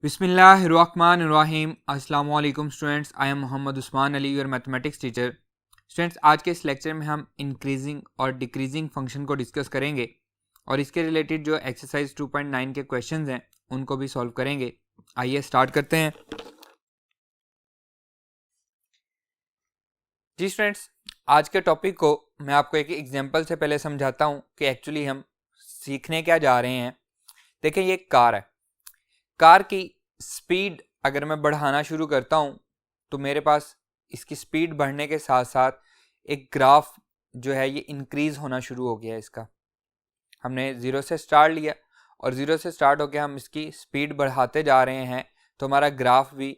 बिस्मिल्लाहिर्रहमानिर्रहीम। अस्सलाम वालेकुम students, I am Mohammad Usman Ali, your mathematics teacher. Students, आज के इस लेक्चर में हम इंक्रीजिंग और डिक्रीजिंग फंक्शन को डिस्कस करेंगे और इसके रिलेटेड जो एक्सरसाइज 2.9 के क्वेश्चंस हैं उनको भी सॉल्व करेंगे। आइए स्टार्ट करते हैं। जी स्टूडेंट्स, आज के टॉपिक को मैं आपको एक एग्जांपल से पहले समझाता हूँ कि एक्चुअली हम सीखने क्या जा रहे हैं। देखिए, ये कार है। कार की स्पीड अगर मैं बढ़ाना शुरू करता हूँ तो मेरे पास इसकी स्पीड बढ़ने के साथ साथ एक ग्राफ जो है ये इंक्रीज होना शुरू हो गया है। इसका हमने ज़ीरो से स्टार्ट लिया और ज़ीरो से स्टार्ट होकर हम इसकी स्पीड बढ़ाते जा रहे हैं, तो हमारा ग्राफ भी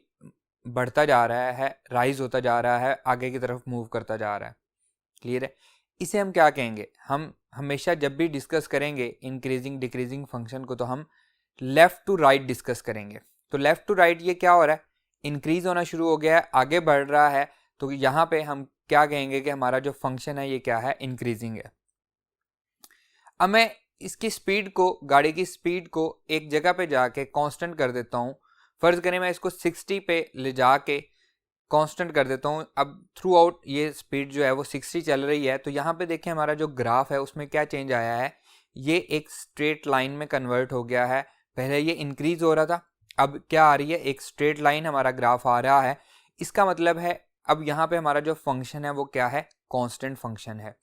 बढ़ता जा रहा है, राइज होता जा रहा है, आगे की तरफ मूव करता जा रहा है। क्लियर है? इसे हम क्या कहेंगे? हम हमेशा जब भी डिस्कस करेंगे इंक्रीजिंग डिक्रीजिंग फंक्शन को तो हम लेफ्ट टू राइट डिस्कस करेंगे। तो लेफ्ट टू राइट ये क्या हो रहा है? इंक्रीज होना शुरू हो गया है, आगे बढ़ रहा है, तो यहाँ पे हम क्या कहेंगे कि हमारा जो फंक्शन है ये क्या है? इंक्रीजिंग है। अब मैं इसकी स्पीड को, गाड़ी की स्पीड को एक जगह पे जाके कांस्टेंट कर देता हूँ। फर्ज करें मैं इसको 60 पे ले जाके कांस्टेंट कर देता हूँ। अब थ्रू आउट ये स्पीड जो है वो 60 चल रही है, तो यहाँ पे देखें हमारा जो ग्राफ है उसमें क्या चेंज आया है? ये एक स्ट्रेट लाइन में कन्वर्ट हो गया है। पहले ये इंक्रीज हो रहा था, अब क्या आ रही है? एक स्ट्रेट लाइन हमारा ग्राफ आ रहा है। इसका मतलब है अब यहाँ पे हमारा जो फंक्शन है वो क्या है? कांस्टेंट फंक्शन है।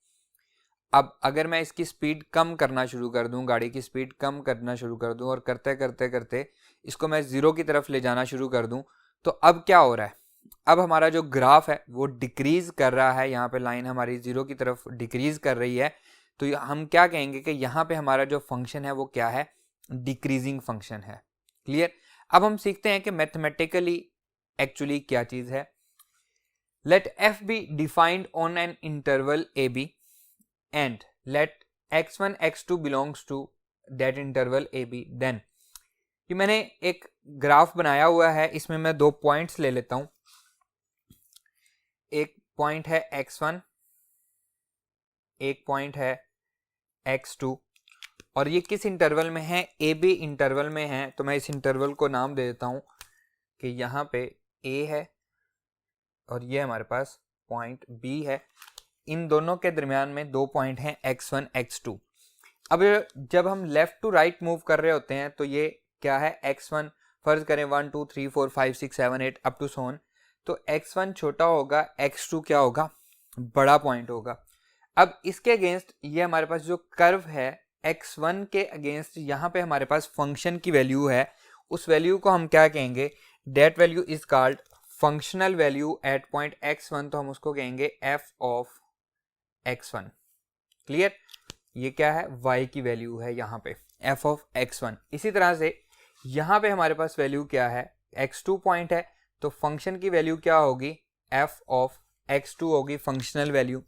अब अगर मैं इसकी स्पीड कम करना शुरू कर दूं, गाड़ी की स्पीड कम करना शुरू कर दूं और करते करते करते इसको मैं ज़ीरो की तरफ ले जाना शुरू कर दूं, तो अब क्या हो रहा है? अब हमारा जो ग्राफ है वो डिक्रीज कर रहा है। यहाँ पे लाइन हमारी ज़ीरो की तरफ डिक्रीज कर रही है, तो हम क्या कहेंगे कि यहाँ पे हमारा जो फंक्शन है वो क्या है? डिक्रीजिंग फंक्शन है। क्लियर? अब हम सीखते हैं कि मैथमेटिकली एक्चुअली क्या चीज़ है। Let f be defined on an interval a b and let x1 x2 belongs to that interval ab, then कि मैंने एक ग्राफ बनाया हुआ है, इसमें मैं दो पॉइंट्स ले लेता हूं। एक पॉइंट है x1, एक पॉइंट है x2, और ये किस इंटरवल में है? ए बी इंटरवल में है। तो मैं इस इंटरवल को नाम दे देता हूं कि यहाँ पे a है और ये हमारे पास पॉइंट b है। इन दोनों के दरमियान में दो पॉइंट हैं x1 x2। अब जब हम लेफ्ट टू राइट मूव कर रहे होते हैं तो ये क्या है? x1, फर्ज करें 1 2 3 4 5 6 7 8 अप टू सोन, तो x1 छोटा होगा, x2 क्या होगा? बड़ा पॉइंट होगा। अब इसके अगेंस्ट ये हमारे पास जो कर्व है x1 के अगेंस्ट यहाँ पे हमारे पास फंक्शन की वैल्यू है, उस वैल्यू को हम क्या कहेंगे? That value is called functional value at point x1, तो हम उसको कहेंगे f ऑफ x1। क्लियर? ये क्या है? y की वैल्यू है यहाँ पे f ऑफ x1। इसी तरह से यहाँ पे हमारे पास वैल्यू क्या है? x2 पॉइंट है, तो फंक्शन की वैल्यू क्या होगी? f ऑफ x2 होगी फंक्शनल वैल्यू।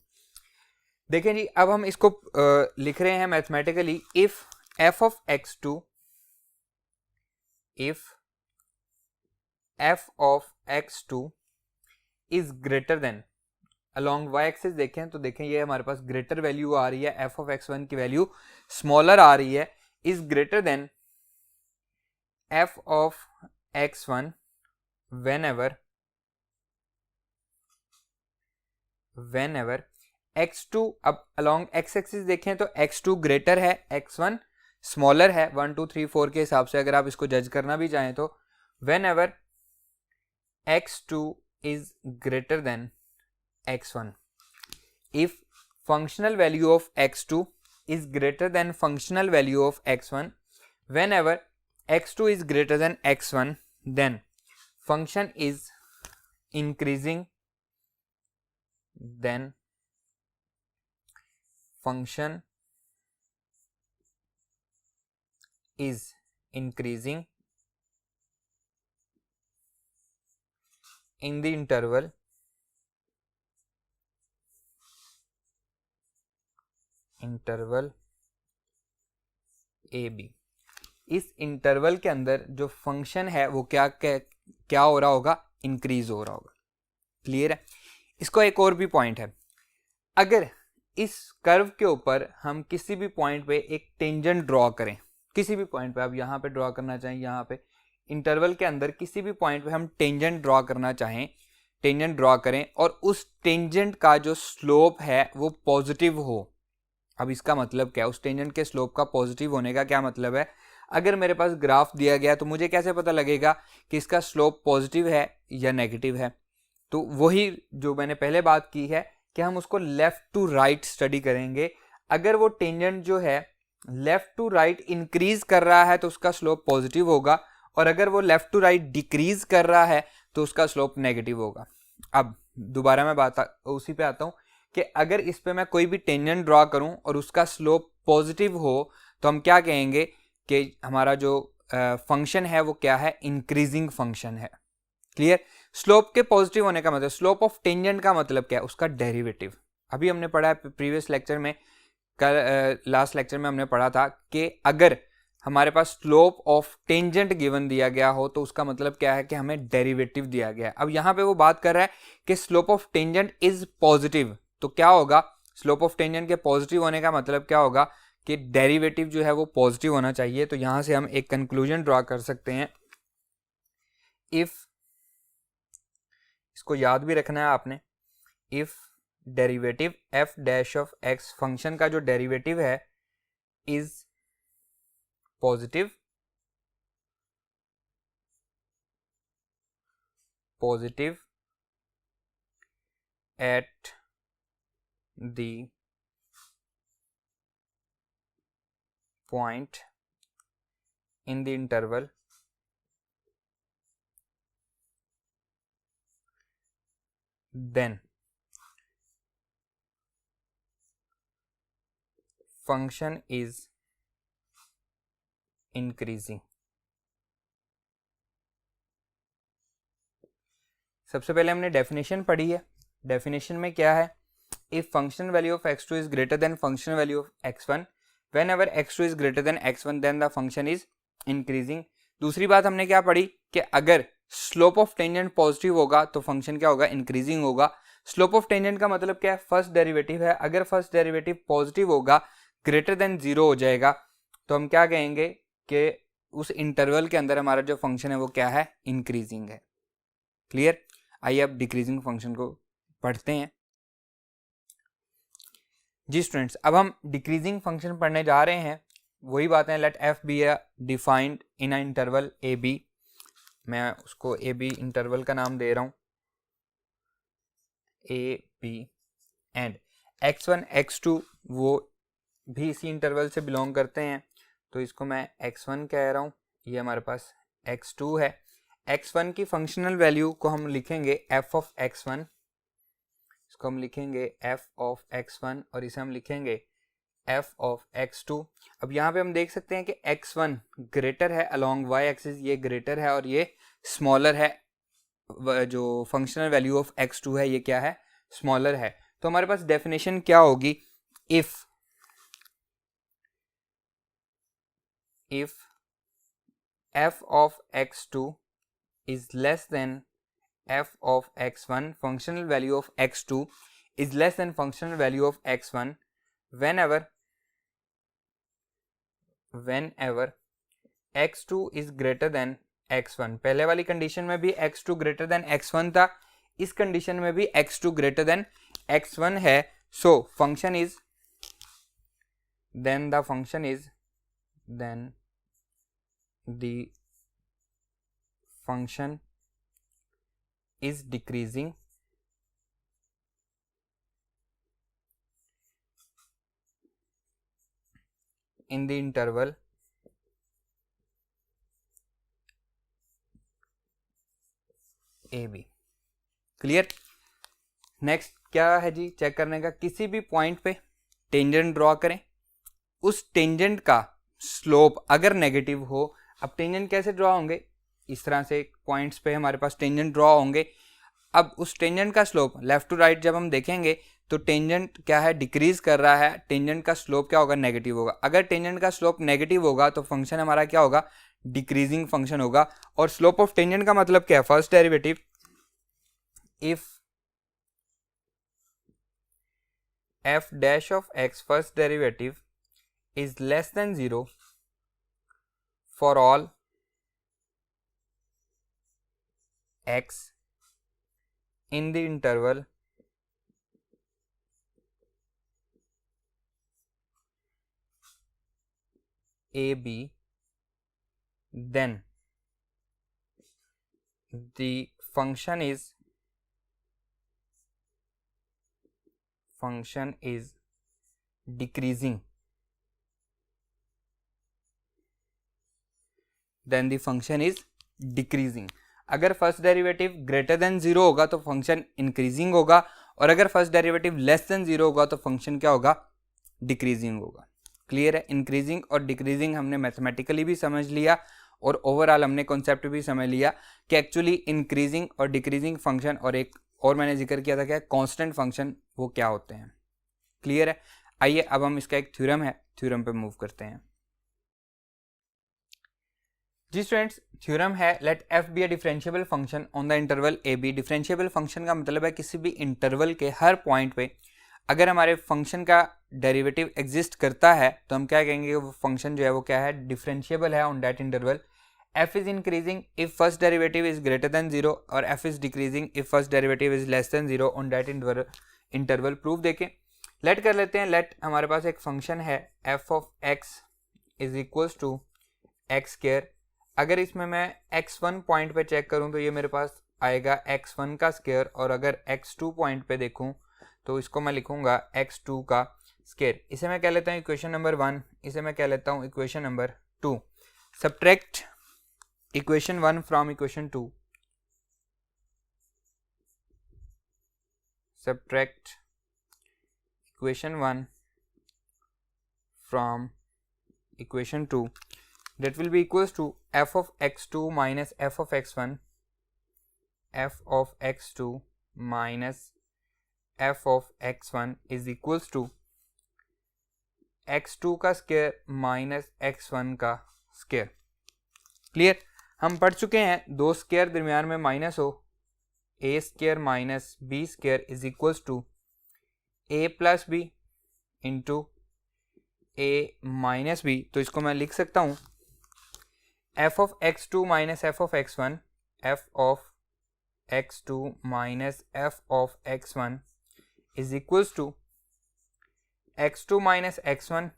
देखें जी, अब हम इसको लिख रहे हैं mathematically. If f of x2, if f of x2 is greater then, along y axis देखें तो देखें ये हमारे पास ग्रेटर वैल्यू आ रही है, f ऑफ x1 की वैल्यू स्मॉलर आ रही है, is greater than f of x1 whenever x2, अब अलॉन्ग x एक्सिस देखें तो x2 ग्रेटर है, x1 स्मॉलर है। 1 2 3 4 के हिसाब से अगर आप इसको जज करना भी चाहें तो whenever x2 is greater than x1, if functional value of x2 is greater than functional value of x1, whenever x2 is greater than x1, then function is increasing, then function is increasing in the interval a b. इस interval के अंदर जो function है वो क्या हो रहा होगा? इंक्रीज हो रहा होगा। क्लियर है? इसको एक और भी पॉइंट है, अगर इस कर्व के ऊपर हम किसी भी पॉइंट पे एक टेंजेंट ड्रॉ करें, किसी भी पॉइंट पे आप यहाँ पे ड्रॉ करना चाहें, यहाँ पे इंटरवल के अंदर किसी भी पॉइंट पे हम टेंजेंट ड्रॉ करना चाहें, टेंजेंट ड्रॉ करें और उस टेंजेंट का जो स्लोप है वो पॉजिटिव हो। अब इसका मतलब क्या है, उस टेंजेंट के स्लोप का पॉजिटिव होने का क्या मतलब है? अगर मेरे पास ग्राफ दिया गया तो मुझे कैसे पता लगेगा कि इसका स्लोप पॉजिटिव है या नेगेटिव है? तो वही जो मैंने पहले बात की है कि हम उसको लेफ्ट टू राइट स्टडी करेंगे। अगर वो टेंजेंट जो है लेफ्ट टू राइट इंक्रीज कर रहा है तो उसका स्लोप पॉजिटिव होगा, और अगर वो लेफ्ट टू राइट डिक्रीज कर रहा है तो उसका स्लोप नेगेटिव होगा। अब दोबारा मैं उसी पे आता हूं कि अगर इस पे मैं कोई भी टेंजेंट ड्रॉ करूं और उसका स्लोप पॉजिटिव हो तो हम क्या कहेंगे कि हमारा जो फंक्शन है वो क्या है? इंक्रीजिंग फंक्शन है। क्लियर? स्लोप के पॉजिटिव होने का मतलब, स्लोप ऑफ टेंजेंट का मतलब क्या है? उसका डेरिवेटिव। अभी हमने पढ़ा है प्रीवियस लेक्चर में, लास्ट लेक्चर में हमने पढ़ा था कि अगर हमारे पास स्लोप ऑफ टेंजेंट गिवन दिया गया हो तो उसका मतलब क्या है कि हमें डेरिवेटिव दिया गया है। अब यहां पे वो बात कर रहा है कि slope of tangent is positive, तो क्या होगा? स्लोप ऑफ टेंजेंट के पॉजिटिव होने का मतलब क्या होगा कि डेरिवेटिव जो है वो पॉजिटिव होना चाहिए। तो यहां से हम एक कंक्लूजन ड्रॉ कर सकते हैं। इफ, इसको याद भी रखना है आपने, if derivative F dash of x, function का जो डेरिवेटिव है is positive, at the point in the interval then function is increasing। सबसे पहले हमने डेफिनेशन पढ़ी है। डेफिनेशन में क्या है? If function value of x2 is greater then function value of x1, whenever x2 is greater than x1 then the function is increasing। दूसरी बात हमने क्या पढ़ी कि अगर स्लोप ऑफ टेंजेंट पॉजिटिव होगा तो फंक्शन क्या होगा? इंक्रीजिंग होगा। स्लोप ऑफ टेंजेंट का मतलब क्या है? फर्स्ट डेरिवेटिव है। अगर फर्स्ट डेरिवेटिव पॉजिटिव होगा, ग्रेटर देन 0 हो जाएगा, तो हम क्या कहेंगे कि उस इंटरवल के अंदर हमारा जो फंक्शन है वो क्या है? इंक्रीजिंग है। क्लियर? आइए अब डिक्रीजिंग फंक्शन को पढ़ते हैं। जी स्टूडेंट्स, अब हम डिक्रीजिंग फंक्शन पढ़ने जा रहे हैं। वही बातें, let f be a defined in a interval a b. मैं उसको ए बी इंटरवल का नाम दे रहा हूं, A B, and x1 x2 वो भी इसी इंटरवल से बिलोंग करते हैं, तो इसको मैं x1 कह रहा हूं। ये हमारे पास x2 है। x1 की फंक्शनल वैल्यू को हम लिखेंगे f ऑफ x1, इसको हम लिखेंगे f ऑफ x1 और इसे हम लिखेंगे f ऑफ x2। अब यहाँ पे हम देख सकते हैं कि x1 ग्रेटर है अलोंग y एक्सिस, ये ग्रेटर है और ये स्मॉलर है। जो फंक्शनल वैल्यू ऑफ x2 है ये क्या है? स्मॉलर है। तो हमारे पास डेफिनेशन क्या होगी? If f of x2 is less than f of x1, functional value of x2 is less than functional value of x1 whenever x2 is greater than x1। पहले वाली कंडीशन में भी x2 greater than x1 था, इस condition में भी x2 greater than x1 है। so function is then the function is decreasing in the interval AB। Clear? Next क्या है जी चेक करने का? किसी भी पॉइंट पे टेंजेंट ड्रॉ करें, उस टेंजेंट का स्लोप अगर नेगेटिव हो। अब टेंजेंट कैसे ड्रॉ होंगे? इस तरह से पॉइंट्स पे हमारे पास टेंजेंट ड्रॉ होंगे। अब उस टेंजेंट का स्लोप लेफ्ट टू राइट जब हम देखेंगे तो टेंजेंट क्या है? डिक्रीज कर रहा है। टेंजेंट का स्लोप क्या होगा? नेगेटिव होगा। अगर टेंजेंट का स्लोप नेगेटिव होगा तो फंक्शन हमारा क्या होगा? डिक्रीजिंग फंक्शन होगा। और स्लोप ऑफ टेंजेंट का मतलब क्या है? First derivative. If f dash of x first derivative is less than 0 for all x in the interval AB, then the function is decreasing. Then the function is decreasing. अगर first derivative greater than 0 होगा तो function increasing होगा, और अगर first derivative less than 0 होगा तो function क्या होगा? डिक्रीजिंग होगा। क्लियर है? इंक्रीजिंग और डिक्रीजिंग हमने मैथमेटिकली भी समझ लिया और ओवरऑल हमने कॉन्सेप्ट भी समझ लिया कि एक्चुअली इंक्रीजिंग और डिक्रीजिंग फंक्शन और एक और मैंने जिक्र किया था क्या, कांस्टेंट फंक्शन, वो क्या होते हैं। क्लियर है? आइए अब हम इसका एक थ्योरम है, थ्योरम पे मूव करते हैं। जी स्टूडेंट्स, थ्योरम है let f be a differentiable function on the interval a b. Differentiable function का मतलब है किसी भी इंटरवल के हर पॉइंट पे अगर हमारे फंक्शन का डेरिवेटिव एग्जिस्ट करता है तो हम क्या कहेंगे, वो फंक्शन जो है वो क्या है, डिफरेंशिएबल है on that interval. F is increasing if first derivative is greater than 0 और f is decreasing if first derivative is less than 0 on that interval. Proof देखें, लेट कर लेते हैं। लेट हमारे पास एक फंक्शन है f of x is equals to x square. अगर इसमें मैं x1 पॉइंट पे चेक करूं तो ये मेरे पास आएगा x1 का स्क्वायर, और अगर x2 पॉइंट पे देखूं तो इसको मैं लिखूंगा x2 का स्क्वायर। इसे मैं कह लेता हूं इक्वेशन नंबर 1, इसे मैं कह लेता हूं equation number 2। Subtract equation 1 from equation 2, subtract equation 1 from equation 2, that will be equals to f of x2 minus f of x1, f of x2 minus f of x1 is equals to x2 का square minus x1 का square. Clear? हम पढ़ चुके हैं दो square दरमियान में minus हो, a square minus b square is equals to a plus b into a minus b। तो इसको मैं लिख सकता हूँ f of x2 minus f of x1, f of x2 minus f of x1 is equals to x2 minus x1,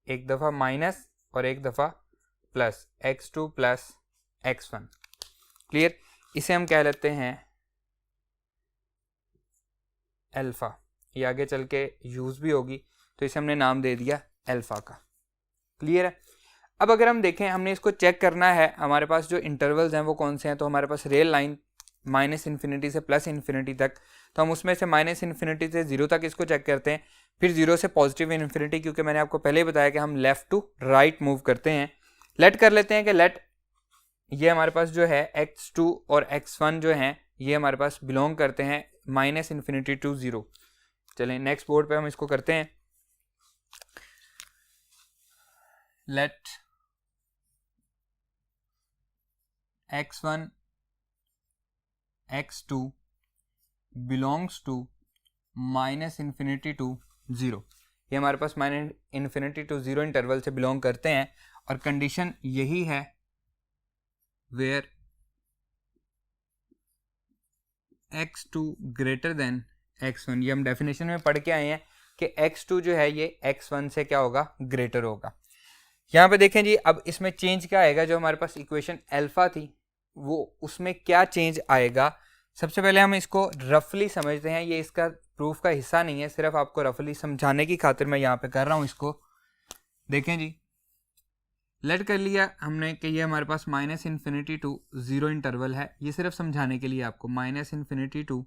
एक दफ़ा minus और एक दफ़ा plus, x2 plus x1। Clear? इसे हम कह लेते हैं अल्फ़ा, ये आगे चल के यूज़ भी होगी, तो इसे हमने नाम दे दिया अल्फ़ा का। क्लियर है? अब अगर हम देखें, हमने इसको चेक करना है हमारे पास जो इंटरवल्स हैं वो कौन से हैं। तो हमारे पास रियल लाइन माइनस इन्फिनिटी से प्लस इन्फिनिटी तक, तो हम उसमें से माइनस इन्फिनिटी से 0 तक इसको चेक करते हैं, फिर 0 से पॉजिटिव इन्फिनिटी, क्योंकि मैंने आपको पहले ही बताया कि हम लेफ़्ट टू राइट मूव करते हैं। लेट कर लेते हैं कि लेट ये हमारे पास जो है x2 और x1 जो हैं ये हमारे पास बिलोंग करते हैं माइनस इन्फिनिटी टू 0। चलें नेक्स्ट बोर्ड पे हम इसको करते हैं। Let x1 x2 belongs to minus infinity to 0। ये हमारे पास माइनस इन्फिनिटी टू 0 इंटरवल से बिलोंग करते हैं, और कंडीशन यही है where x2 greater than x1। ये हम डेफिनेशन में पढ़ के आए हैं कि x2 जो है ये x1 से क्या होगा, ग्रेटर होगा। यहाँ पे देखें जी, अब इसमें चेंज क्या आएगा, जो हमारे पास इक्वेशन अल्फा थी वो उसमें क्या चेंज आएगा। सबसे पहले हम इसको रफली समझते हैं, ये इसका प्रूफ का हिस्सा नहीं है, सिर्फ आपको रफली समझाने की खातिर मैं यहाँ पे कर रहा हूँ इसको। देखें जी, लेट कर लिया हमने कि ये हमारे पास माइनस इन्फिनिटी टू 0 इंटरवल है, ये सिर्फ समझाने के लिए आपको। माइनस इन्फिनिटी टू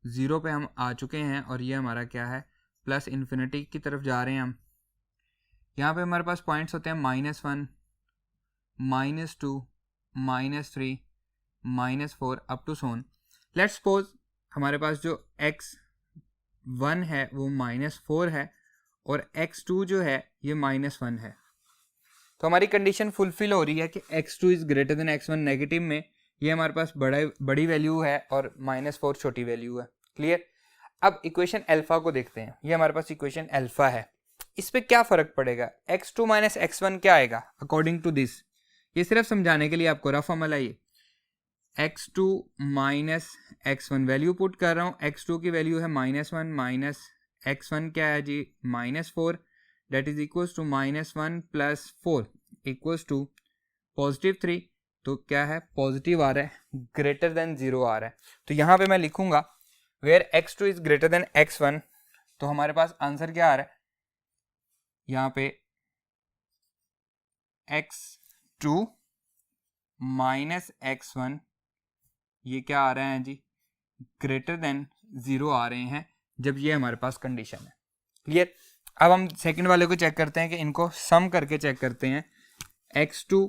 0 पे हम आ चुके हैं, और ये हमारा क्या है, प्लस इन्फिनिटी की तरफ जा रहे हैं हम। यहाँ पे हमारे पास पॉइंट्स होते हैं -1, -2, -3, -4 up to so on. Let's suppose हमारे पास जो x1 है वो -4 है और x2 जो है ये -1 है। तो हमारी कंडीशन फुलफिल हो रही है कि x2 is greater than x1। Negative में ये हमारे पास बड़ी वैल्यू है और -4 छोटी वैल्यू है। क्लियर? अब इक्वेशन अल्फा को देखते हैं। ये हमारे पास इक्वेशन अल्फा है, इस पर क्या फ़र्क पड़ेगा, x2 माइनस x1 क्या आएगा अकॉर्डिंग टू दिस। ये सिर्फ समझाने के लिए आपको रफ अमल है। ये x2 minus x1 value put कर रहा हूँ, x2 की वैल्यू है -1 माइनस x1 क्या है जी -4, that is equals to -1 plus 4 equals to +3। तो क्या है, पॉजिटिव आ रहा है, ग्रेटर देन 0 आ रहा है। तो यहाँ पे मैं लिखूंगा where x2 is greater than x1। तो हमारे पास आंसर क्या आ रहा है, यहाँ पे x2 माइनस x1 ये क्या आ रहे हैं जी, ग्रेटर देन 0 आ रहे हैं जब ये हमारे पास कंडीशन है। क्लियर। अब हम सेकंड वाले को चेक करते हैं कि इनको सम करके चेक करते हैं। x2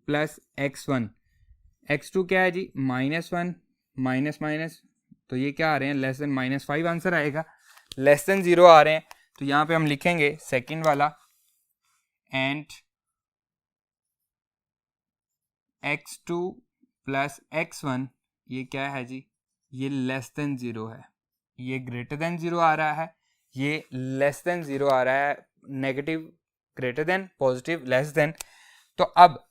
प्लस x1, x2 क्या है जी -1 माइनस माइनस, तो ये क्या आ रहे हैं लेस देन -5 आंसर आएगा, लेस देन 0 आ रहे हैं। तो यहाँ पे हम लिखेंगे सेकंड वाला एंड x2 प्लस x1 ये क्या है जी, ये लेस देन 0 है, ये ग्रेटर देन 0 आ रहा है, ये लेस देन 0 आ रहा है, negative greater than, positive less than. तो अब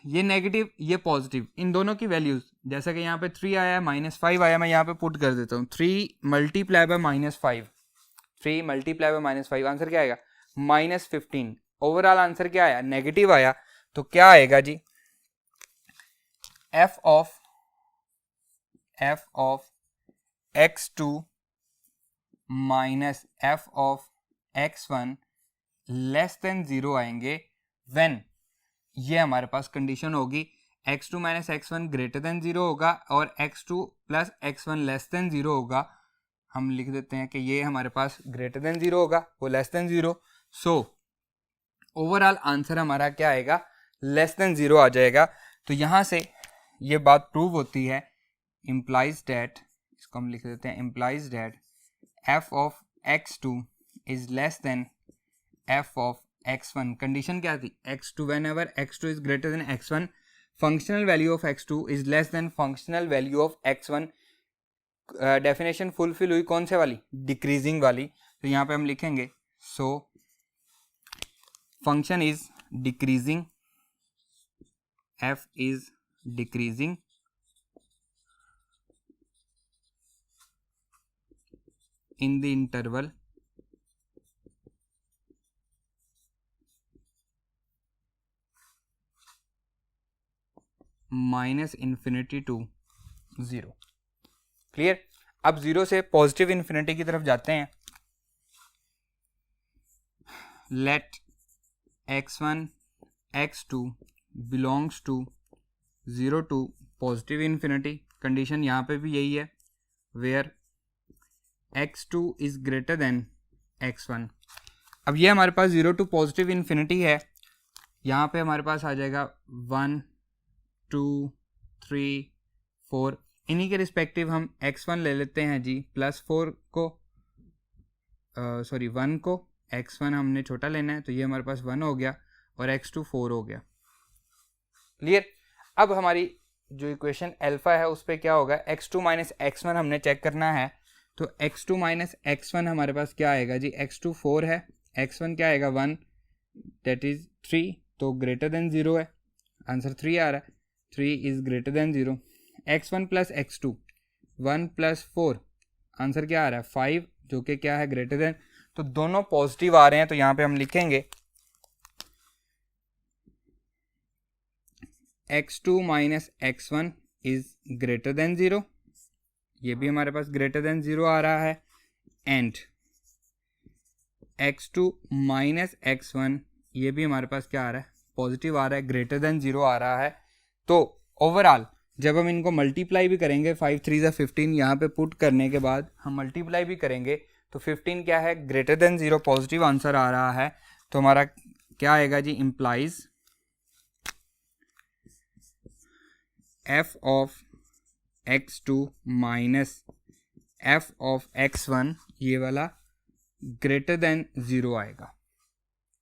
ये नेगेटिव ये पॉजिटिव, इन दोनों की वैल्यूज जैसा कि यहाँ पे 3 आया -5 आया, मैं यहाँ पे पुट कर देता हूँ 3 multiply by -5, 3 multiply by -5 answer क्या आएगा -15। ओवरऑल आंसर क्या आया, नेगेटिव आया। तो क्या आएगा जी, f of x2 minus f of x1 less than 0 आएंगे व्हेन ये हमारे पास कंडीशन होगी x2 minus x1 greater than 0 होगा और x2 plus x1 less than 0 होगा। हम लिख देते हैं कि ये हमारे पास ग्रेटर देन 0 होगा, वो less than 0। So overall answer हमारा क्या आएगा, लेस देन 0 आ जाएगा। तो यहाँ से ये बात प्रूव होती है, इम्प्लाइज डैट, इसको हम लिख देते हैं implies that f of x2 is less then f of x1। Condition क्या थी, x2 whenever x2 is greater than x1 functional value of x2 is less than functional value of x1। Definition fulfil हुई कौन से वाली, decreasing वाली। तो यहाँ पे हम लिखेंगे so function is decreasing, f is decreasing in the interval -∞ to 0। Clear. अब 0 से पॉजिटिव इन्फिनिटी की तरफ जाते हैं। Let x1 x2 belongs to 0 to positive infinity. Condition यहाँ पे भी यही है, where x2 is greater than x1। अब ये हमारे पास 0 टू पॉजिटिव इन्फिनिटी है, यहाँ पे हमारे पास आ जाएगा 1 2 3 4, इन्हीं के रिस्पेक्टिव हम x1 ले लेते हैं जी +4 को, सॉरी 1 को, x1 हमने छोटा लेना है तो ये हमारे पास 1 हो गया और x2 4 हो गया। क्लियर। अब हमारी जो इक्वेशन अल्फा है उस पर क्या होगा, x2 माइनस x1 हमने चेक करना है। तो x2 माइनस x1 हमारे पास क्या आएगा जी, x2 4 है, x1 क्या आएगा 1 दैट इज 3, तो ग्रेटर देन 0 है, आंसर 3 आ रहा है, 3 is greater than 0। x1 plus x2 1 plus 4 answer क्या आ रहा है 5, जो कि क्या है ग्रेटर देन। तो दोनों पॉजिटिव आ रहे हैं, तो यहाँ पे हम लिखेंगे x2 minus x1 is greater than 0, ये भी हमारे पास ग्रेटर देन 0 आ रहा है, एंड x2 माइनस x1 ये भी हमारे पास क्या आ रहा है, पॉजिटिव आ रहा है, ग्रेटर देन 0 आ रहा है। तो ओवरऑल जब हम इनको मल्टीप्लाई भी करेंगे 5 3 ज़ा 15 यहाँ पे पुट करने के बाद हम मल्टीप्लाई भी करेंगे तो 15 क्या है, ग्रेटर देन 0, पॉजिटिव आंसर आ रहा है। तो हमारा क्या आएगा जी, implies f of x2 minus f of x1 ये वाला ग्रेटर देन 0 आएगा।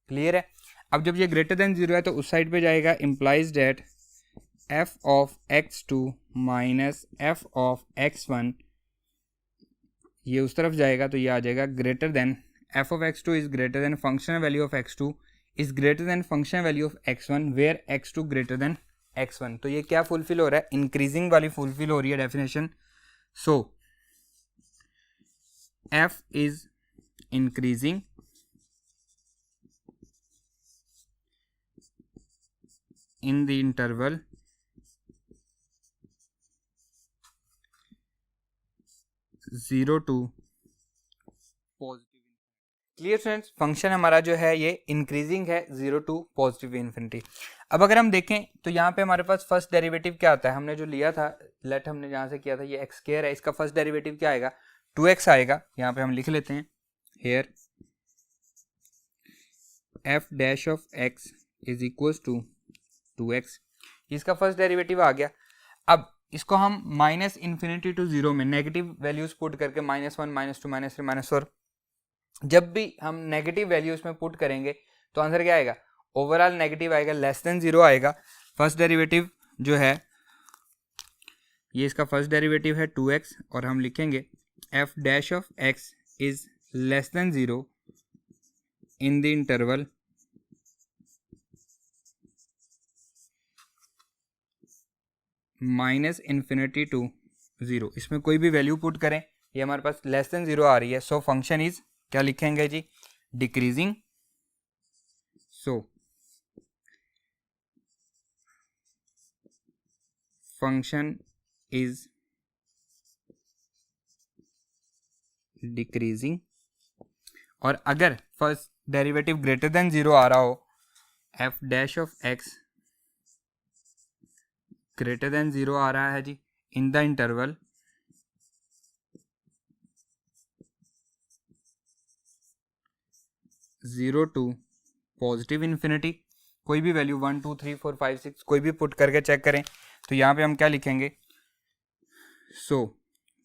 क्लियर है। अब जब ये ग्रेटर देन 0 है तो उस साइड पे जाएगा, implies that f of x2 minus f of x1 ये उस तरफ जाएगा, तो ये आ जाएगा greater than f of x2 is greater than functional value of x2 is greater than functional value of x1 where x2 greater than x1। तो ये क्या फुलफिल हो रहा है, इंक्रीजिंग वाली फुलफिल हो रही है definition. So f is increasing in the interval 0 to positive. Clear students, function हमारा जो है ये इंक्रीजिंग है 0 टू पॉजिटिव इन्फिनिटी। अब अगर हम देखें तो यहाँ पे हमारे पास फर्स्ट डेरिवेटिव क्या आता है, हमने जो लिया था लेट हमने जहाँ से किया था ये एक्स स्क्वायर है, इसका फर्स्ट डेरिवेटिव क्या आएगा 2x आएगा। यहाँ पे हम लिख लेते हैं here f dash of x is equal to 2x, इसका फर्स्ट डेरिवेटिव आ गया। अब इसको हम माइनस इन्फिनिटी टू जीरो में नेगेटिव वैल्यूज पुट करके -1 -2 -3 -4, जब भी हम नेगेटिव वैल्यूज में पुट करेंगे तो आंसर क्या आएगा, ओवरऑल नेगेटिव आएगा, लेस देन 0 आएगा। फर्स्ट डेरिवेटिव जो है ये इसका फर्स्ट डेरिवेटिव है 2x और हम लिखेंगे f dash of x is less than 0 in the interval minus infinity to 0। इसमें कोई भी वैल्यू पुट करें ये हमारे पास लेस देन 0 आ रही है। सो फंक्शन इज क्या लिखेंगे जी, decreasing. So function is decreasing. और अगर फर्स्ट डेरिवेटिव ग्रेटर देन 0 आ रहा हो, f dash of x greater than 0 आ रहा है जी in the interval zero to positive infinity, कोई भी वैल्यू 1 2 3 4 5 6 कोई भी पुट करके चेक करें तो यहाँ पे हम क्या लिखेंगे, so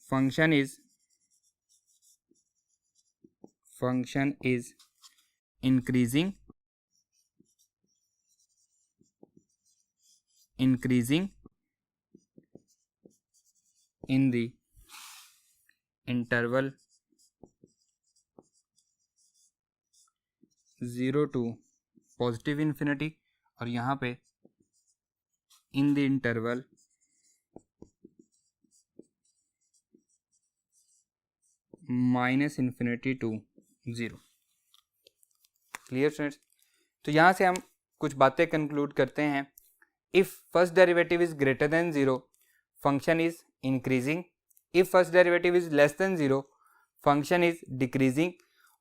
function is increasing in the interval 0 to positive infinity, और यहाँ पे in the interval minus infinity to 0। Clear students, तो यहाँ से हम कुछ बातें कंक्लूड करते हैं। If first derivative is greater than 0 function is increasing, if first derivative is less than 0 function is decreasing,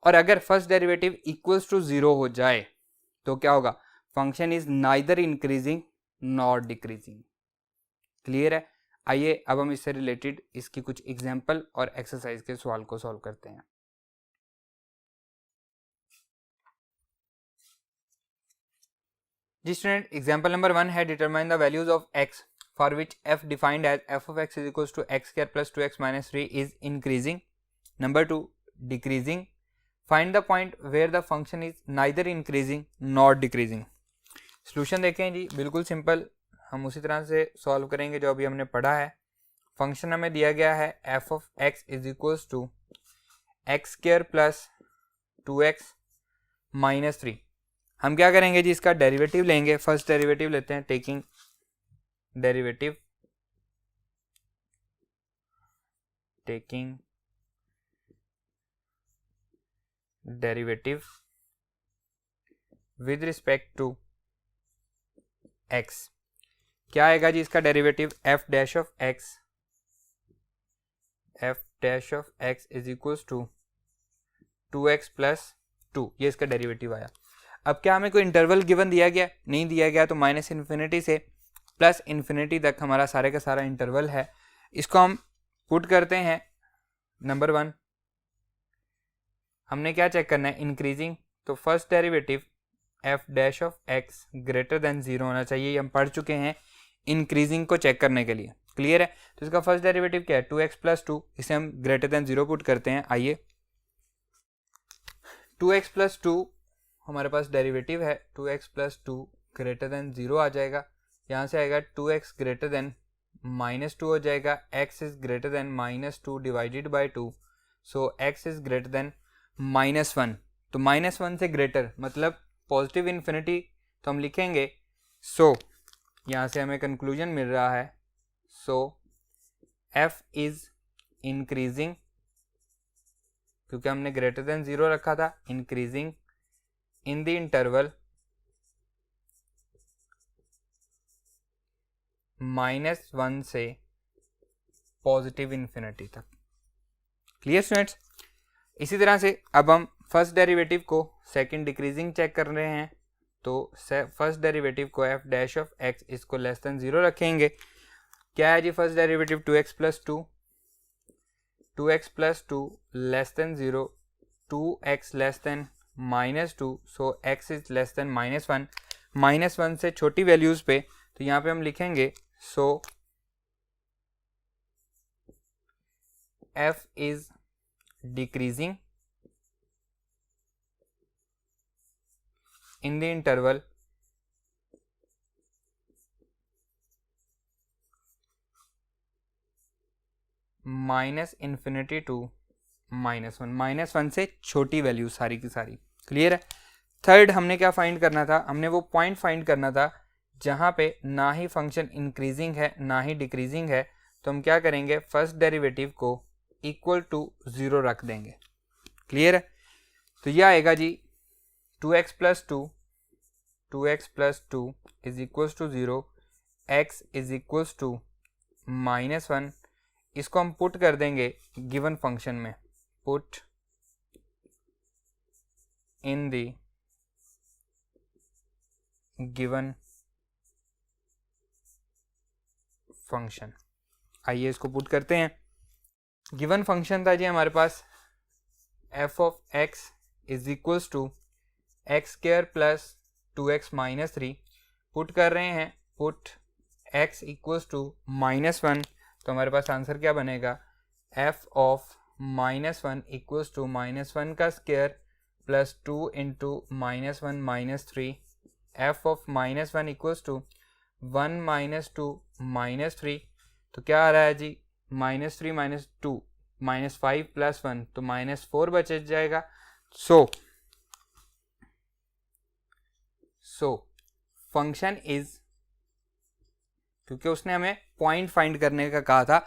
और अगर फर्स्ट डेरिवेटिव इक्वल्स टू 0 हो जाए तो क्या होगा, function is neither increasing not decreasing. Clear है। आइए अब हम इससे रिलेटेड इसकी कुछ एग्जांपल और एक्सरसाइज के सवाल को सॉल्व करते हैं। जी स्टूडेंट, एग्जांपल नंबर 1 है determine the values of x for which f defined as f of x is equals to x square plus 2x minus 3 is increasing. Number 2, decreasing. Find the point where the function is neither increasing nor decreasing. Solution देखें जी, बिल्कुल simple, हम उसी तरह से solve करेंगे जो अभी हमने पढ़ा है। फंक्शन हमें दिया गया है f of x is equals to x square plus 2x minus 3। हम क्या करेंगे जी, इसका डेरिवेटिव लेंगे। फर्स्ट डेरिवेटिव लेते हैं, taking derivative with respect to x। क्या आएगा जी इसका derivative, f dash of x is equals to 2x plus 2, ये इसका डेरिवेटिव आया। अब क्या हमें कोई इंटरवल गिवन दिया गया, नहीं दिया गया, तो माइनस इन्फिनिटी से प्लस इन्फिनिटी तक हमारा सारे का सारा इंटरवल है। इसको हम पुट करते हैं। नंबर 1 हमने क्या चेक करना है, इंक्रीजिंग, तो first derivative f dash of x greater than 0 होना चाहिए, ये हम पढ़ चुके हैं इंक्रीजिंग को चेक करने के लिए। क्लियर है। तो इसका फर्स्ट डेरिवेटिव क्या है, 2x प्लस 2, इसे हम ग्रेटर देन 0 पुट करते हैं। आइए 2x प्लस 2 हमारे पास डेरिवेटिव है, 2x प्लस 2 ग्रेटर देन 0 आ जाएगा। यहाँ से आएगा 2x ग्रेटर देन -2 हो जाएगा, x is greater then -2 divided by 2, so x is greater then -1। तो -1 से ग्रेटर मतलब पॉजिटिव इन्फिनिटी, तो हम लिखेंगे सो यहाँ से हमें कंक्लूजन मिल रहा है, सो f इज इंक्रीजिंग, क्योंकि हमने ग्रेटर देन 0 रखा था, इंक्रीजिंग इन द इंटरवल -1 से पॉजिटिव इन्फिनिटी तक। Clear students? इसी तरह से अब हम फर्स्ट डेरिवेटिव को सेकंड डिक्रीजिंग चेक कर रहे हैं, तो फर्स्ट डेरिवेटिव को f डैश ऑफ x इसको लेस देन 0 रखेंगे। क्या है जी first derivative? 2x plus 2, 2x plus 2 less than 0, 2x less than -2, so x is less than -1, -1 से छोटी वैल्यूज पे, तो यहाँ पे हम लिखेंगे सो f is decreasing in the interval -∞ to -1, -1 से छोटी वैल्यू सारी की सारी। क्लियर है? थर्ड हमने क्या फाइंड करना था? हमने वो पॉइंट फाइंड करना था जहाँ पे ना ही फंक्शन इंक्रीजिंग है ना ही डिक्रीजिंग है, तो हम क्या करेंगे? फर्स्ट डेरिवेटिव को इक्वल टू 0 रख देंगे। क्लियर है? तो यह आएगा जी 2x plus 2, 2x plus 2 is equals to 0, x is equals to -1। इसको हम पुट कर देंगे गिवन फंक्शन में, put in the given function. आइए इसको पुट करते हैं। गिवन फंक्शन था जी हमारे पास f of x is equals to x square plus 2x minus 3। Put कर रहे हैं, पुट x इक्वल्स टू -1, तो हमारे पास आंसर क्या बनेगा? f ऑफ -1 इक्वल्स टू -1 का square plus 2 into -1 -3, f of -1 equals to 1 -2 -3, तो क्या आ रहा है जी? -3 -2 -5 प्लस 1, तो -4 बच जाएगा। सो फंक्शन इज, क्योंकि उसने हमें पॉइंट फाइंड करने का कहा था,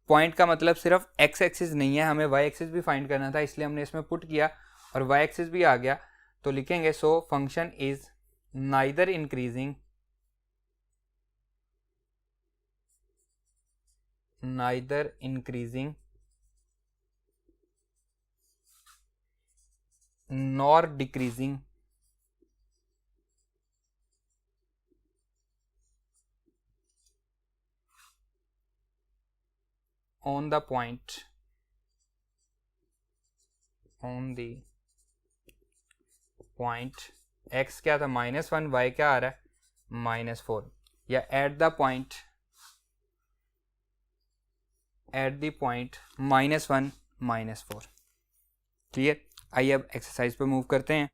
पॉइंट का मतलब सिर्फ x एक्सिस नहीं है, हमें y एक्सिस भी फाइंड करना था, इसलिए हमने इसमें पुट किया और y एक्सिस भी आ गया, तो लिखेंगे so function is neither increasing nor decreasing on the point x क्या था? -1, y क्या आ रहा है? -4, या एट द पॉइंट -1 -4। क्लियर? आइए अब एक्सरसाइज पे मूव करते हैं।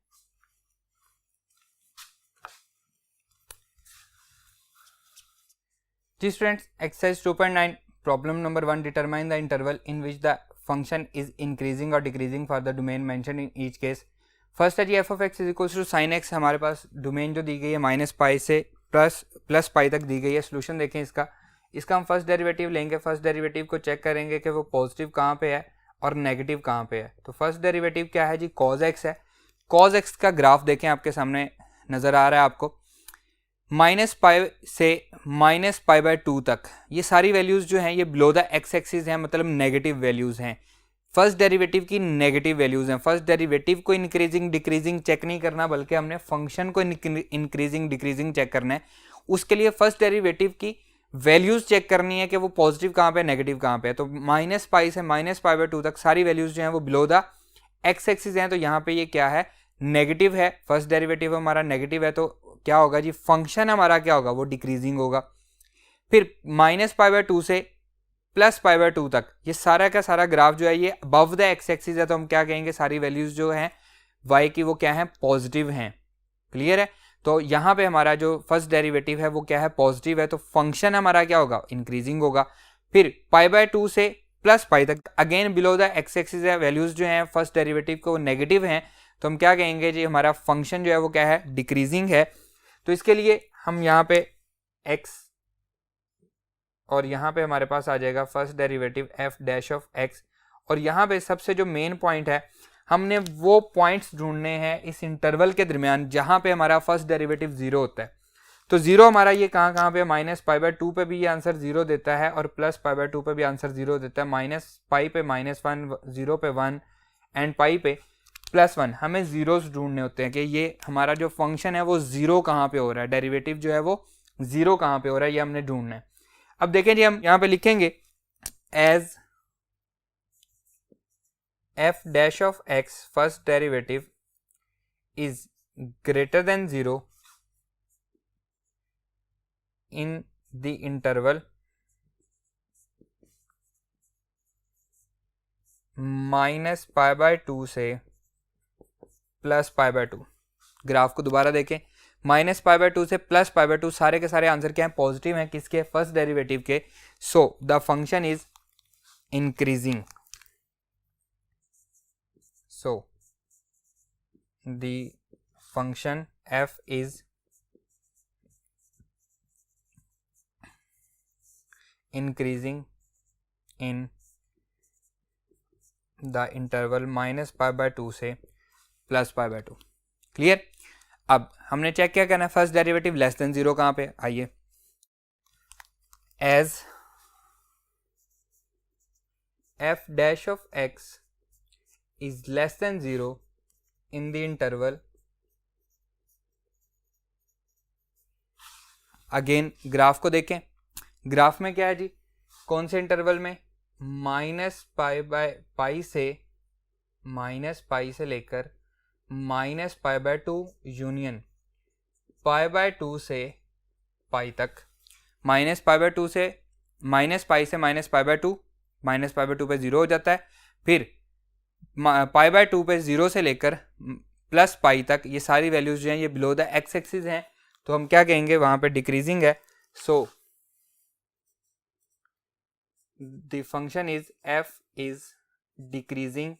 जी students, exercise 2.9 problem number 1, determine the interval in which the function is increasing और decreasing for the domain mention in each case. First है जी f of x is equals to sine x। हमारे पास domain जो दी गई है -π से plus π तक दी गई है। सोल्यूशन देखें इसका हम फर्स्ट डेरिवेटिव लेंगे। फर्स्ट डेरिवेटिव को चेक करेंगे कि वो पॉजिटिव कहाँ पे है और नेगेटिव कहाँ पे है। तो फर्स्ट डेरिवेटिव क्या है जी? cos x है। cos x का ग्राफ देखें, आपके सामने नज़र आ रहा है आपको, -π से -π/2 तक ये सारी वैल्यूज़ जो हैं ये बिलो द x एक्सिस हैं, मतलब नेगेटिव वैल्यूज़ हैं। फर्स्ट डेरिवेटिव की नेगेटिव वैल्यूज़ हैं। फर्स्ट डेरिवेटिव को इंक्रीजिंग डिक्रीजिंग चेक नहीं करना, बल्कि हमने फंक्शन को इंक्रीजिंग डिक्रीजिंग चेक करना है। उसके लिए फर्स्ट डेरिवेटिव की वैल्यूज़ चेक करनी है कि वो पॉजिटिव कहाँ पे, नेगेटिव कहाँ पे है। तो -π से -π/2 तक सारी वैल्यूज़ जो हैं वो बिलो द x एक्सिस हैं। तो यहाँ पे ये क्या है? नेगेटिव है। फर्स्ट डेरिवेटिव हमारा नेगेटिव है, तो क्या होगा जी? फंक्शन हमारा क्या होगा? वो डिक्रीजिंग होगा। फिर -π/2 से +π/2 तक ये सारा का सारा ग्राफ जो है ये अबव द x एक्सिस है, तो हम क्या कहेंगे? सारी वैल्यूज जो हैं y की वो क्या है? पॉजिटिव हैं। क्लियर है? तो यहाँ पे हमारा जो फर्स्ट डेरिवेटिव है वो क्या है? पॉजिटिव है, तो फंक्शन हमारा क्या होगा? इंक्रीजिंग होगा। फिर π/2 से +π तक again below the x axis है, वैल्यूज जो हैं फर्स्ट डेरिवेटिव को नेगेटिव हैं, तो हम क्या कहेंगे जी? हमारा फंक्शन जो है वो क्या है? डिक्रीजिंग है। तो इसके लिए हम यहाँ पे x और यहाँ पे हमारे पास आ जाएगा first derivative F dash of x. और यहाँ पे सबसे जो मेन पॉइंट है, हमने वो पॉइंट्स ढूंढने हैं इस इंटरवल के दरमियान जहाँ पे हमारा फर्स्ट डेरिवेटिव जीरो होता है। तो जीरो हमारा ये कहाँ पे, माइनस पाई बाय टू पे भी ये आंसर जीरो देता है और प्लस पाई बाय टू पे भी आंसर जीरो देता है। माइनस पाई पे -1, जीरो पे 1 एंड पाई पे +1। हमें जीरोस ढूंढने होते हैं कि ये हमारा जो फंक्शन है वो जीरो कहाँ पे हो रहा है, डेरिवेटिव जो है वो जीरो कहाँ पे हो रहा है, ये हमने ढूंढना है। अब देखें जी, हम यहाँ पे लिखेंगे as f dash of x first derivative is greater than zero in the interval -π/2 से +π/2। ग्राफ को दोबारा देखें, -π/2 से +π/2, सारे के सारे आंसर क्या हैं, पॉजिटिव हैं, किसके, फर्स्ट डेरिवेटिव के। So the function is increasing. So the function f is increasing in the interval -π/2 से +π/2। क्लियर। अब हमने चेक क्या करना है, first derivative less than zero कहाँ पे, आइए, as f dash of x is less than zero in the interval, again graph को देखें, ग्राफ में क्या है जी, कौन से इंटरवल में, -π/π से लेकर -π/2 यूनियन π/2 से पाई तक, -π/2 से -π से -π/2, -π/2 पे जीरो हो जाता है, फिर π/2 पे जीरो से लेकर +π तक, ये सारी वैल्यूज जो हैं ये बिलो द एक्स एक्सिस हैं, तो हम क्या कहेंगे, वहां पे डिक्रीजिंग है। So the function is f is decreasing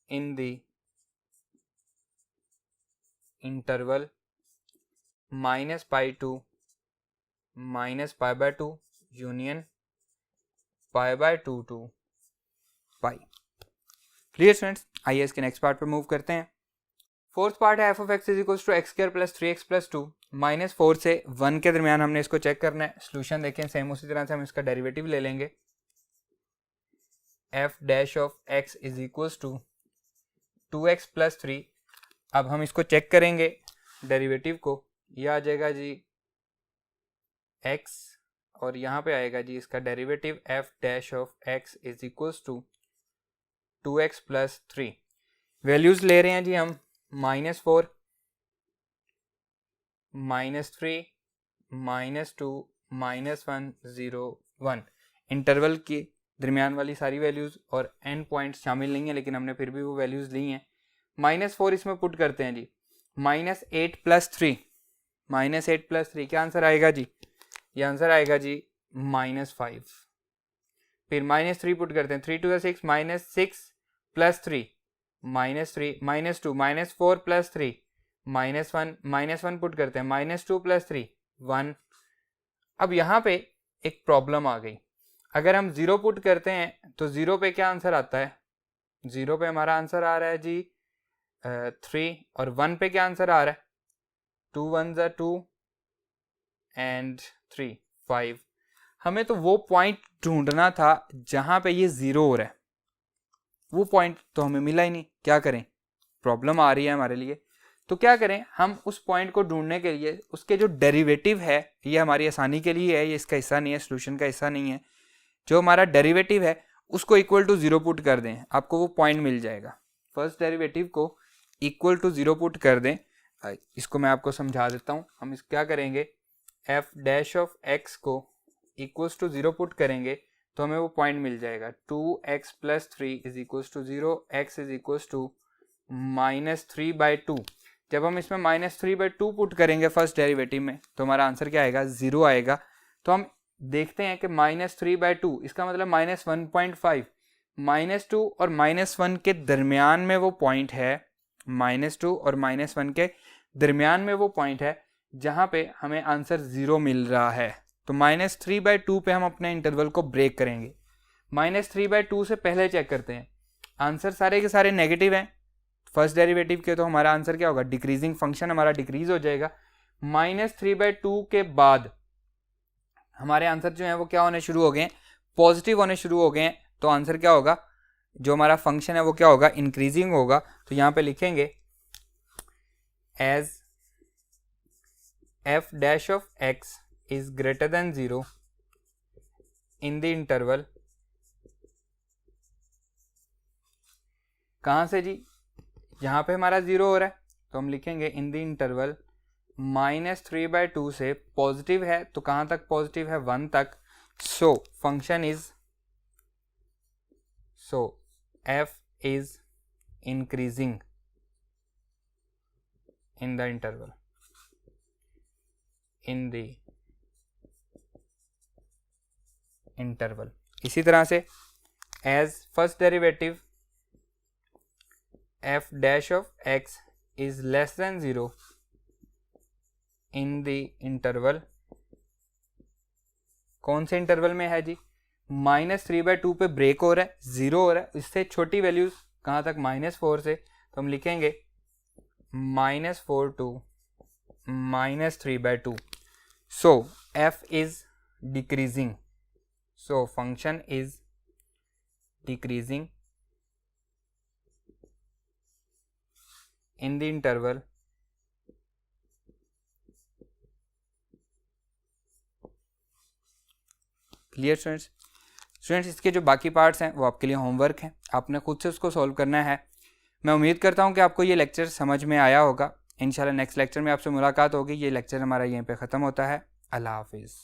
in the interval -π to -π/2 union π/2 to π। Clear students, आइए इसके नेक्स्ट पार्ट पे मूव करते हैं। फोर्थ पार्ट है f of x is equal to x² + 3x + 2 -4 से 1 के दरमियान हमने इसको चेक करना है। सोल्यूशन देखें, सेम उसी तरह से हम इसका डेरिवेटिव ले लेंगे। f dash of x is equal to 2x + 3। अब हम इसको चेक करेंगे डेरिवेटिव को, ये आ जाएगा जी x और यहाँ पे आएगा जी इसका derivative f dash of x is equal to 2x + 3। Values ले रहे हैं जी हम, -4, -3, -2, -1, 0, 1। इंटरवल की दरमियान वाली सारी वैल्यूज और एंड पॉइंट्स शामिल नहीं है, लेकिन हमने फिर भी वो वैल्यूज ली हैं। -4 इसमें पुट करते हैं जी, -8 + 3, -8 + 3 क्या आंसर आएगा जी, ये आंसर आएगा जी -5। फिर -3 पुट करते हैं, 3 2 6, -6 + 3, -3, -2, -4 + 3, -1 पुट करते हैं, -2 + 3, 1। अब यहाँ पे एक प्रॉब्लम आ गई, अगर हम 0 पुट करते हैं तो 0 पे क्या आंसर आता है, 0 पे हमारा आंसर आ रहा है जी 3, और 1 पे क्या आंसर आ रहा है, 2 1 = 2 एंड 3 5। हमें तो वो पॉइंट ढूंढना था जहां पे ये 0 हो रहा है, वो पॉइंट तो हमें मिला ही नहीं। क्या करें, प्रॉब्लम आ रही है हमारे लिए, तो क्या करें, हम उस पॉइंट को ढूंढने के लिए उसके जो डेरिवेटिव है, ये हमारी आसानी के लिए है, ये इसका हिस्सा नहीं है, सोल्यूशन का हिस्सा नहीं है। जो हमारा डेरिवेटिव है उसको इक्वल टू 0 पुट कर दें, आपको वो पॉइंट मिल जाएगा। फर्स्ट डेरिवेटिव को इक्वल टू 0 पुट कर दें। इसको मैं आपको समझा देता हूँ। हम इस क्या करेंगे, f डैश ऑफ x को इक्वल्स टू 0 पुट करेंगे तो हमें वो पॉइंट मिल जाएगा, 2x + 3 is equals to 0, x is equals to -3/2। जब हम इसमें -3/2 पुट करेंगे फर्स्ट डेरिवेटिव में तो हमारा आंसर क्या आएगा, 0 आएगा। तो हम देखते हैं कि -3/2 इसका मतलब -1.5, -2 और -1 के दरमियान में वो पॉइंट है, -2 और -1 के दरमियान में वो पॉइंट है जहाँ पे हमें आंसर 0 मिल रहा है। तो -3/2 पे हम अपने इंटरवल को ब्रेक करेंगे। -3/2 से पहले चेक करते हैं, आंसर सारे के सारे नेगेटिव हैं फर्स्ट डेरिवेटिव के, तो हमारा आंसर क्या होगा, डिक्रीजिंग फंक्शन हमारा डिक्रीज हो जाएगा। -3/2 के बाद हमारे आंसर जो है वो क्या होने शुरू हो गए हैं, पॉजिटिव होने शुरू हो गए हैं। तो आंसर क्या होगा, जो हमारा फंक्शन है वो क्या होगा, इंक्रीजिंग होगा। तो यहाँ पे लिखेंगे as f dash of x is greater than 0 in the interval, कहाँ से जी, यहाँ पे हमारा 0 हो रहा है तो हम लिखेंगे इन द इंटरवल -3/2 से पॉजिटिव है, तो कहाँ तक पॉजिटिव है, 1 तक। So function is, so f is increasing in the interval, in the interval. इसी तरह से as first derivative f dash of x is less than 0 in the interval, कौन से इंटरवल में है जी, -3/2 पे ब्रेक हो रहा है, 0 हो रहा है, इससे छोटी वैल्यूज कहाँ तक, -4 से। तो हम लिखेंगे -4 to -3/2। So f is decreasing, so function is decreasing in the interval clear students, इसके जो बाकी पार्ट्स हैं वो आपके लिए होमवर्क हैं, आपने खुद से उसको सॉल्व करना है। मैं उम्मीद करता हूँ कि आपको ये लेक्चर समझ में आया होगा। इंशाल्लाह नेक्स्ट लेक्चर में आपसे मुलाकात होगी। ये लेक्चर हमारा यहीं पे ख़त्म होता है। अल्लाह हाफिज़।